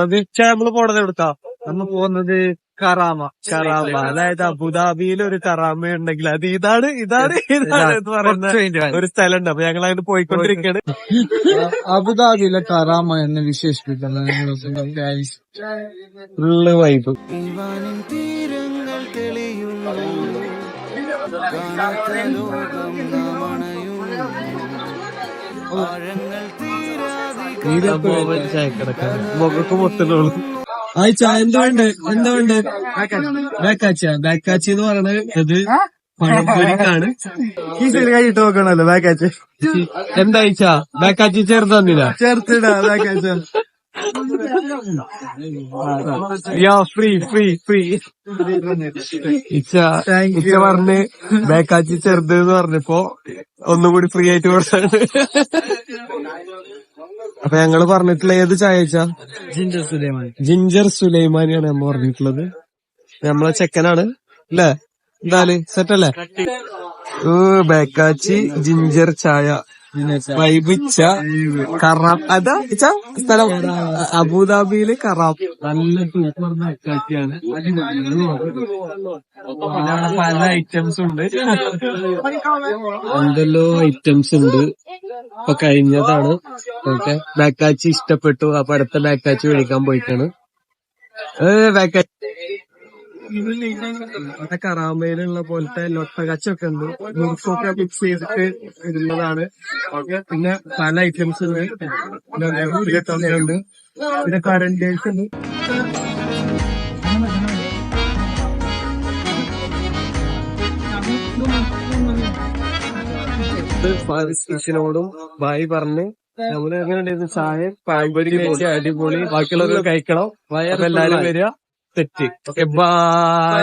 നമ്മള് പോണത് എവിടുത്താ? നമ്മൾ പോകുന്നത് കറാമ. അതായത് അബുദാബിയിൽ ഒരു കറാമ ഉണ്ടെങ്കിൽ അത് ഇതാണ് എന്ന് പറയുന്ന ഒരു സ്ഥലമുണ്ട്. അപ്പൊ ഞങ്ങൾ അതിന് പോയിക്കൊണ്ടിരിക്കുകയാണ്. അബുദാബിയിലെ കറാമ എന്ന് വിശേഷിപ്പിക്കുന്നത് ഫുള്ള് വൈബ്. മുഖക്ക് മൊത്തമുള്ളൂ. എന്തുകൊണ്ട് ബാക്കാച്ചി എന്ന് പറയുന്നത് ഇത് പഴംപൊരിക്കാണ്. കഴിഞ്ഞിട്ട് നോക്കണല്ലോ ബാക്കാച്ചി. എന്താ ബാക്കാച്ചി ചേർത്ത് തന്നില്ല? ചേർത്തിടാ ബാക്കാച്ച. ഫ്രീ ഇച്ച പറഞ്ഞ് ബാക്കാച്ചി ചെറുത് എന്ന് പറഞ്ഞപ്പോ ഒന്നുകൂടി ഫ്രീ ആയിട്ട് കൊടുത്താണ്. അപ്പൊ ഞങ്ങള് പറഞ്ഞിട്ടുള്ള ഏത് ചായ വെച്ചാ? ജിഞ്ചർ സുലൈമാനിയാണ് നമ്മ പറഞ്ഞിട്ടുള്ളത്. നമ്മളെ ചെക്കനാണ് അല്ലേ? എന്തായാലും സെറ്റല്ലേ? ബാക്കാച്ചി ജിഞ്ചർ ചായ വൈബിച്ച കറാം. അതാ സ്ഥലം അബുദാബിയില് കറാം. നല്ല സൂപ്പർ ബാക്കാച്ചിയാണ്. പല ഐറ്റംസ് ഉണ്ട്, എന്തെല്ലോ ഐറ്റംസ് ഉണ്ട്. ഇപ്പൊ കഴിഞ്ഞതാണ്. ഓക്കെ, ബാക്കാച്ചി ഇഷ്ടപ്പെട്ടു. അപ്പൊ അടുത്ത ബാക്കാച്ചി മേടിക്കാൻ പോയിട്ടാണ്. ബാക്കാച്ചി കറാമയിലുള്ള പോലത്തെ ലൊട്ടകച്ചൊക്കെ ഉണ്ട്. മുറുക്കൊക്കെ മിക്സ് ചെയ്തിട്ട് ഇടുന്നതാണ്. ഓക്കെ, പിന്നെ പല ഐറ്റംസ് ഉണ്ട്. ഉണ്ട്, പിന്നെ കറൻറ്റേഴ്സ് ഉണ്ട്. ഫിഷിനോടും ബായി പറഞ്ഞ് നമ്മള് എങ്ങനെ ചായ പാമ്പൊരി കഴിച്ച് അടിപൊളി. ബാക്കിയുള്ളവർ കഴിക്കണം. എല്ലാരും വരിക. സെറ്റ്. Okay, by.